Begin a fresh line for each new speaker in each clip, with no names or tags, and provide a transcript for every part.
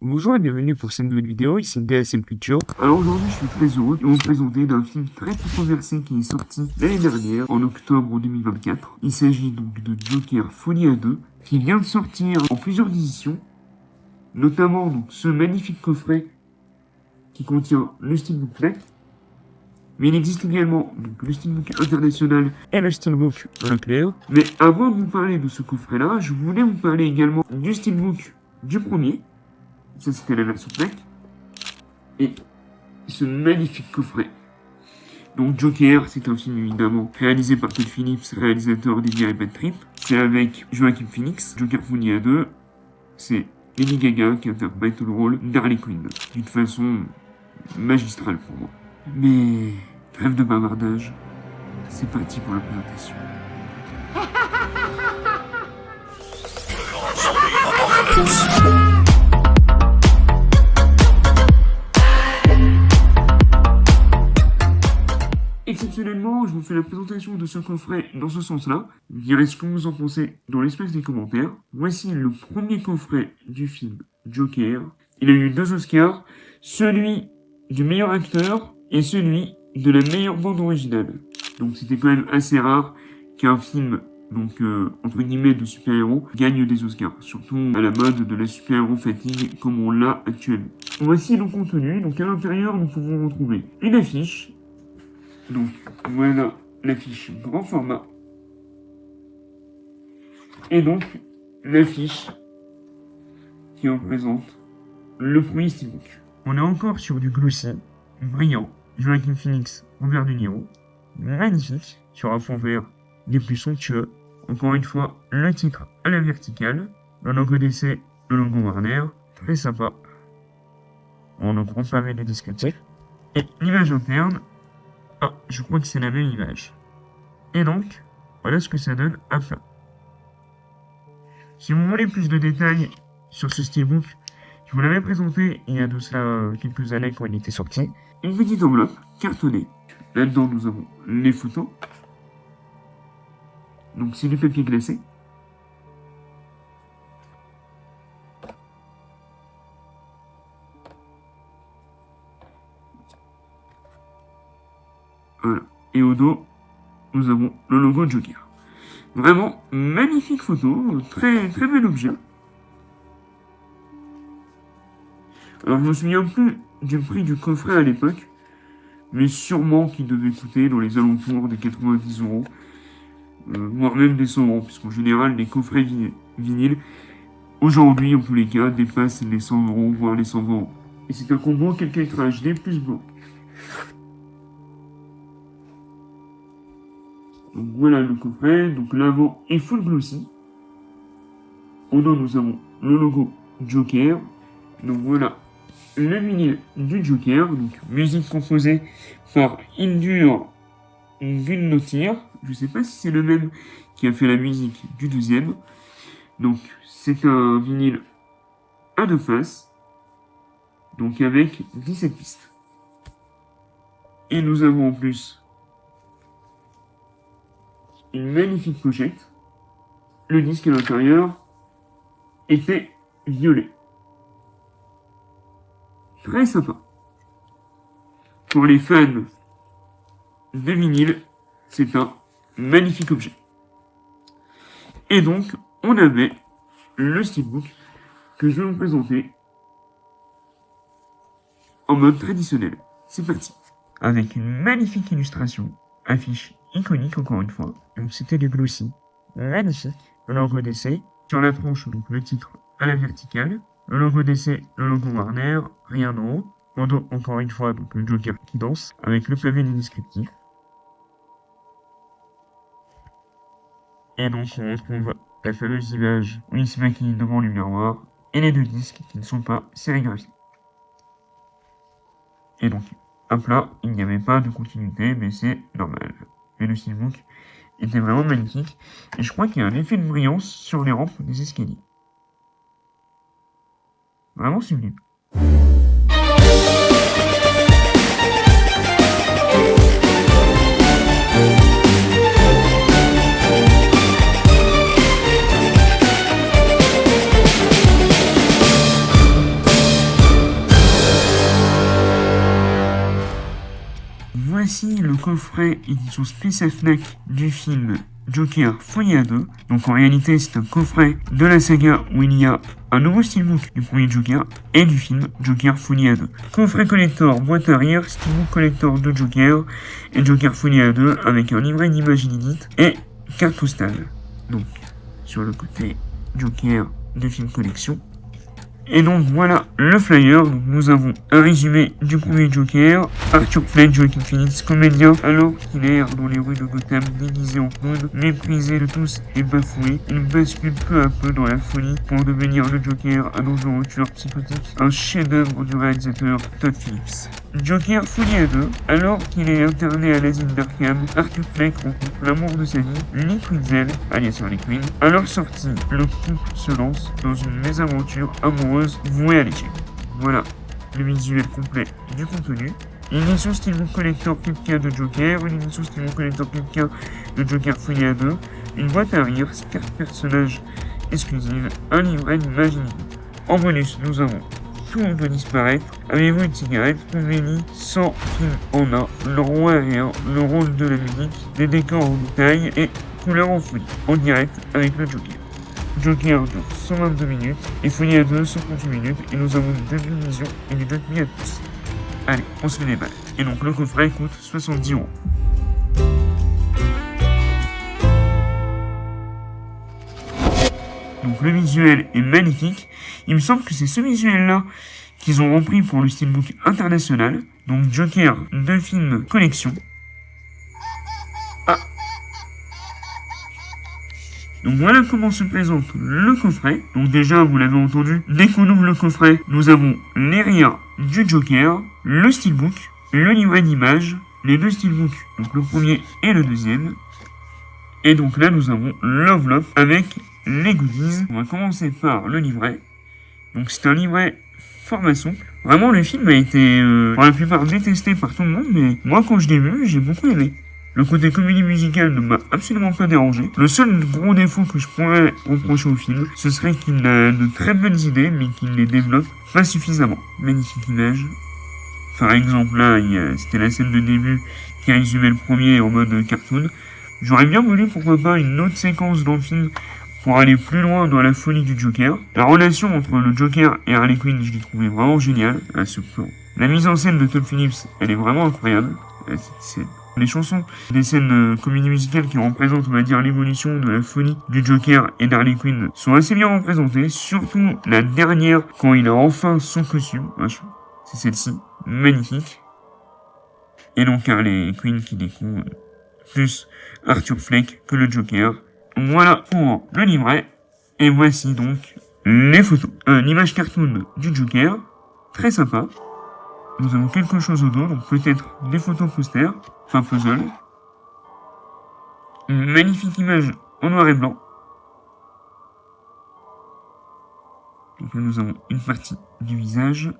Bonjour et bienvenue pour cette nouvelle vidéo, ici DSM Culture. Alors aujourd'hui je suis très heureux de vous présenter d'un film très controversé qui est sorti l'année dernière, en octobre 2024. Il s'agit donc de Joker Folie à 2, qui vient de sortir en plusieurs éditions, notamment donc ce magnifique coffret qui contient le Steelbook Black, mais il existe également donc, le Steelbook international et le Steelbook Leclerc. Mais avant de vous parler de ce coffret-là, je voulais vous parler également du Steelbook du premier. Ça, c'était la version Black. Et ce magnifique coffret. Donc, Joker, c'est un film évidemment réalisé par Todd Phillips, réalisateur des et Bad Trip. C'est avec Joaquin Phoenix. Joker Folie à 2. C'est Lady Gaga qui interprète le rôle d'Harley Quinn. D'une façon magistrale pour moi. Mais, trêve de bavardage. C'est parti pour la présentation. Exceptionnellement, je vous fais la présentation de ce coffret dans ce sens-là. Vous direz ce que vous en pensez dans l'espace des commentaires. Voici le premier coffret du film Joker. Il a eu 2 Oscars, celui du meilleur acteur et celui de la meilleure bande originale. Donc c'était quand même assez rare qu'un film, donc entre guillemets de super-héros, gagne des Oscars. Surtout à la mode de la super-héros fatigue comme on l'a actuellement. Voici le contenu. Donc à l'intérieur, nous pouvons retrouver une affiche. Donc, voilà l'affiche grand format. Et donc, l'affiche qui représente le premier Steelbook. On est encore sur du glossy, brillant, Joaquin Phoenix, Robert De Niro, magnifique, sur un fond vert des plus somptueux. Encore une fois, le titre à la verticale, le logo DC, le logo Warner, très sympa. On a grand pavé de descriptif. Et l'image interne. Ah, je crois que c'est la même image. Et donc, voilà ce que ça donne à plat. Si vous voulez plus de détails sur ce steelbook, je vous l'avais présenté il y a de cela quelques années quand il était sorti. Une petite enveloppe cartonnée. Là-dedans, nous avons les photos. Donc, c'est du papier glacé. Voilà. Et au dos, nous avons le logo de Joker. Vraiment, magnifique photo, très bel objet. Alors, je me souviens plus du prix du coffret à l'époque, mais sûrement qu'il devait coûter dans les alentours des 90 €, voire même des 100 €, puisqu'en général, les coffrets vinyles, aujourd'hui, en tous les cas, dépassent les 100 €, voire les 120 €. Et c'est un combo quelques lettres HD plus blanc. Donc voilà le coffret, donc l'avant est full glossy. Au dos nous avons le logo Joker. Donc voilà le vinyle du Joker, donc musique composée par Hildur Guðnadóttir. Je sais pas si c'est le même qui a fait la musique du deuxième. Donc c'est un vinyle à 2 faces, donc avec 17 pistes. Et nous avons en plus une magnifique pochette. Le disque à l'intérieur était violet. Très sympa. Pour les fans de vinyle, c'est un magnifique objet. Et donc, on avait le steelbook que je vais vous présenter en mode traditionnel. C'est parti. Avec une magnifique illustration, affiche iconique encore une fois. Donc c'était du glossy, magnifique. Le logo DC, sur la tranche donc le titre à la verticale. Le logo DC, le logo Warner, rien en haut. En dos, encore une fois, donc le Joker qui danse, avec le pavé descriptif. Et donc on retrouve la fameuse image où il se maquille devant le miroir, et les 2 disques qui ne sont pas sérigraphiés. Et donc, à plat, il n'y avait pas de continuité, mais c'est normal. Mais le steelbook était vraiment magnifique, et je crois qu'il y a un effet de brillance sur les rampes des escaliers. Vraiment sublime. voici le coffret édition spéciale Fnac du film Joker Folie à 2. Donc en réalité c'est un coffret de la saga où il y a un nouveau steelbook du premier Joker et du film Joker Folie à 2. Coffret collector, boîte arrière, steelbook collector de Joker et Joker Folie à 2 avec un livret d'images inédites et carte postale. Donc sur le côté Joker de film collection. Et donc voilà le flyer. Donc nous avons un résumé du premier Joker. Arthur Fleck, Joaquin Phoenix, comédien, alors qu'il erre dans les rues de Gotham déguisé en clown, méprisé de tous et bafoué, il bascule peu à peu dans la folie pour devenir le Joker, un dangereux tueur psychotique, un chef-d'œuvre du réalisateur Todd Phillips. Joker Folie à 2, alors qu'il est interné à l'asile d'Arkham, Arthur Fleck rencontre l'amour de sa vie, Lee Quinzel, alias Harley Quinn. À leur sortie, le couple se lance dans une mésaventure amoureuse vouée à l'échec. Voilà le visuel complet du contenu. Une édition Steelbook Collector Clipka de Joker, une édition Steelbook Collector Clipka de Joker Folie à 2, une boîte à rire, 4 personnages exclusives, un livret d'images inédites. En bonus, nous avons Tout doit disparaître, Avez-vous une cigarette, Conveni, 100 films en un, Le roi aérien, le rôle de la musique, des décors en détail et couleurs en folie, en direct avec le Joker. Joker dure 122 minutes et Folie à 2 138 minutes et nous avons une demi-vision et du demi à tous. Allez, on se met des balles. Et donc le coffret coûte 70 €. Donc le visuel est magnifique. Il me semble que c'est ce visuel-là qu'ils ont repris pour le steelbook international. Donc Joker, 2 films collection. Ah. Donc voilà comment se présente le coffret. Donc déjà, vous l'avez entendu, dès qu'on ouvre le coffret, nous avons les rires du Joker, le steelbook, le livret d'images, les 2 steelbooks, donc le premier et le deuxième. Et donc là, nous avons l'enveloppe avec les goodies. On va commencer par le livret. Donc c'est un livret format souple. Vraiment, le film a été pour la plupart détesté par tout le monde, mais moi quand je l'ai vu, j'ai beaucoup aimé. Le côté comédie musicale ne m'a absolument pas dérangé. Le seul gros défaut que je pourrais reprocher au film, ce serait qu'il a de très bonnes idées, mais qu'il les développe pas suffisamment. Magnifique image. Par exemple, là, c'était la scène de début qui résumait le premier en mode cartoon. J'aurais bien voulu, pourquoi pas, une autre séquence dans le film pour aller plus loin dans la folie du Joker. La relation entre le Joker et Harley Quinn, je l'ai trouvé vraiment géniale à ce point. La mise en scène de Todd Phillips, elle est vraiment incroyable. Les chansons, des scènes comédie musicales qui représentent, on va dire, l'évolution de la folie du Joker et d'Harley Quinn sont assez bien représentées. Surtout la dernière, quand il a enfin son costume. C'est celle-ci. Magnifique. Et donc Harley Quinn qui découvre plus Arthur Fleck que le Joker. Voilà pour le livret. Et voici donc les photos. L'image cartoon du Joker. Très sympa. Nous avons quelque chose au dos, donc peut-être des photos posters. Enfin puzzle. Une magnifique image en noir et blanc. Donc là nous avons une partie du visage.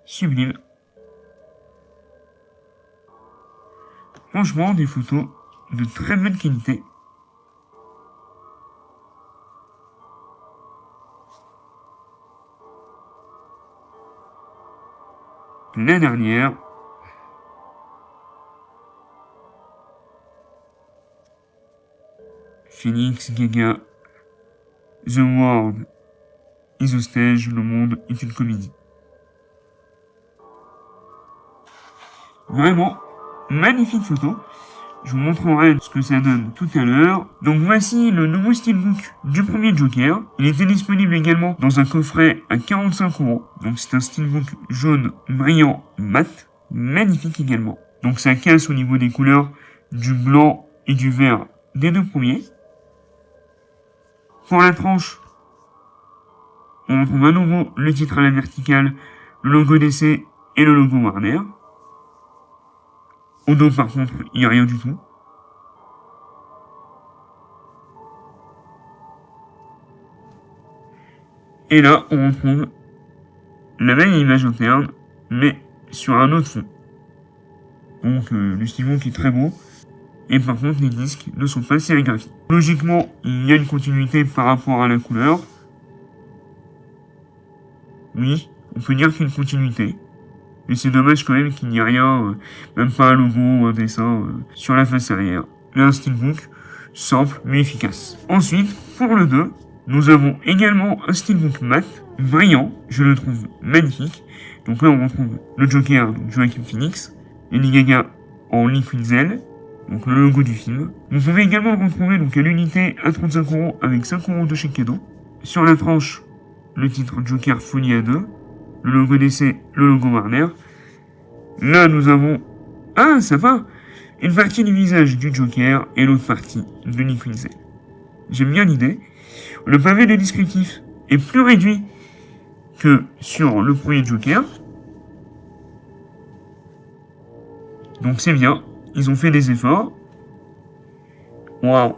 Sublime. Franchement, des photos de très bonne qualité. La dernière. Phoenix, Gaga. The World is a stage. Le monde est une comédie. Vraiment, magnifique photo. Je vous montrerai ce que ça donne tout à l'heure. Donc voici le nouveau steelbook du premier Joker. Il était disponible également dans un coffret à 45 €. Donc c'est un steelbook jaune brillant mat. Magnifique également. Donc ça casse au niveau des couleurs du blanc et du vert des 2 premiers. Pour la tranche, on retrouve à nouveau le titre à la verticale, le logo DC et le logo Warner. Au dos, par contre, il n'y a rien du tout. Et là, on retrouve la même image interne, mais sur un autre fond. Donc, le steelbook est très beau. Et par contre, les disques ne sont pas sérigraphiés. Logiquement, il y a une continuité par rapport à la couleur. Oui, on peut dire qu'une continuité. Mais c'est dommage quand même qu'il n'y ait rien, même pas un logo ou un dessin sur la face arrière. Mais un steelbook simple mais efficace. Ensuite, pour le 2, nous avons également un steelbook mat, brillant, je le trouve magnifique. Donc là on retrouve le Joker, donc Joaquin Phoenix, Lady Gaga en Liquid Zen, donc le logo du film. Vous pouvez également le retrouver donc à l'unité à 35 € avec 5 € de chèque cadeau. Sur la tranche, le titre Joker Folie à 2, le logo d'essai, le logo Warner. Là nous avons, ah ça va, une partie du visage du Joker et l'autre partie de Liquid Zen. J'aime bien l'idée. Le pavé de descriptif est plus réduit que sur le premier Joker. Donc c'est bien, ils ont fait des efforts. Waouh.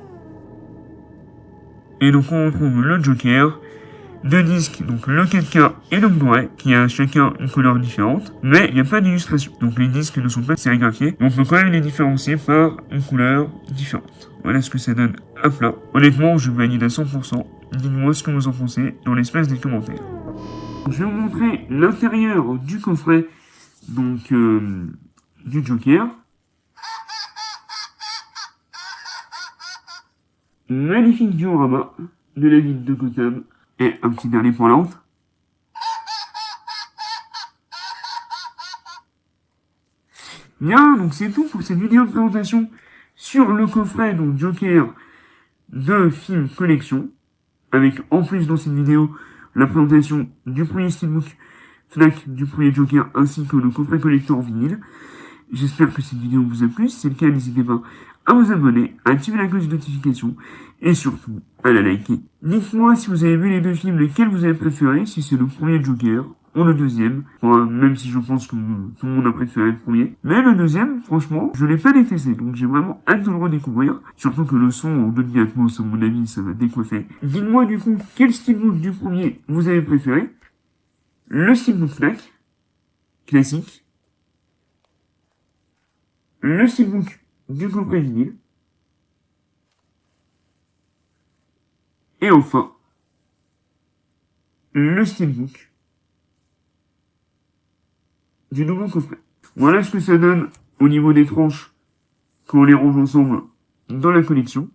Et donc on retrouve le Joker, deux disques, donc le 4K et le Blu-ray, qui a chacun une couleur différente, mais il n'y a pas d'illustration. Donc les disques ne sont pas sérigraphiés, donc on peut quand même les différencier par une couleur différente. Voilà ce que ça donne à plat. Honnêtement, je valide à 100%. Dites-moi ce que vous en pensez dans l'espace des commentaires. Je vais vous montrer l'intérieur du coffret, donc du Joker. Magnifique diorama de la ville de Gotham. Et un petit dernier pour la honte. Bien, donc c'est tout pour cette vidéo de présentation sur le coffret, donc Joker de film collection. Avec en plus dans cette vidéo la présentation du premier steelbook FNAC du premier Joker ainsi que le coffret collector vinyle. J'espère que cette vidéo vous a plu. Si c'est le cas, n'hésitez pas à vous abonner, à activer la cloche de notification et surtout à la liker. Dites-moi si vous avez vu les deux films, lesquels vous avez préféré, si c'est le premier Joker ou le deuxième. Enfin, même si je pense que tout le monde a préféré le premier. Mais le deuxième, franchement, je l'ai pas détesté, donc j'ai vraiment hâte de le redécouvrir. Surtout que le son en Dolby Atmos, à mon avis, ça va décoiffer. Dites-moi du coup, quel steelbook du premier vous avez préféré. Le steelbook FNAC, classique. Le steelbook du coffret vinyle. Et enfin, le steelbook du nouveau coffret. Voilà ce que ça donne au niveau des tranches quand on les range ensemble dans la collection.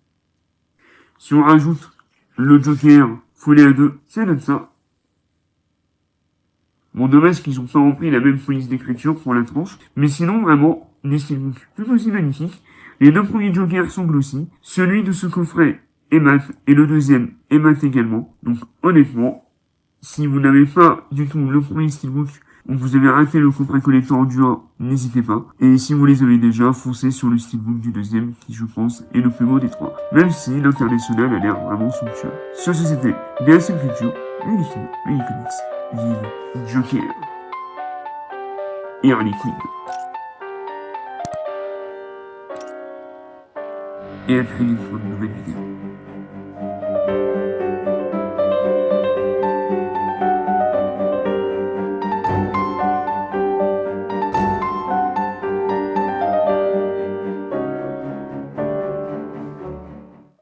Si on rajoute le Joker Folie à 2, ça donne ça. Bon, dommage qu'ils ont pas rempli la même police d'écriture pour la tranche. Mais sinon, vraiment, des steelbooks tout aussi magnifiques. Les deux premiers Jokers sont glossy. Celui de ce coffret est mat. Et le deuxième est mat également. Donc, honnêtement, si vous n'avez pas du tout le premier steelbook, ou vous avez raté le coffret collector du 1, n'hésitez pas. Et si vous les avez déjà, foncez sur le steelbook du deuxième, qui je pense est le plus beau des trois. Même si l'international a l'air vraiment somptueux. Sur ce, c'était BSM Culture, les films, les comics. Vive Joker et Harley Quinn. Et à très vite pour une nouvelle vidéo.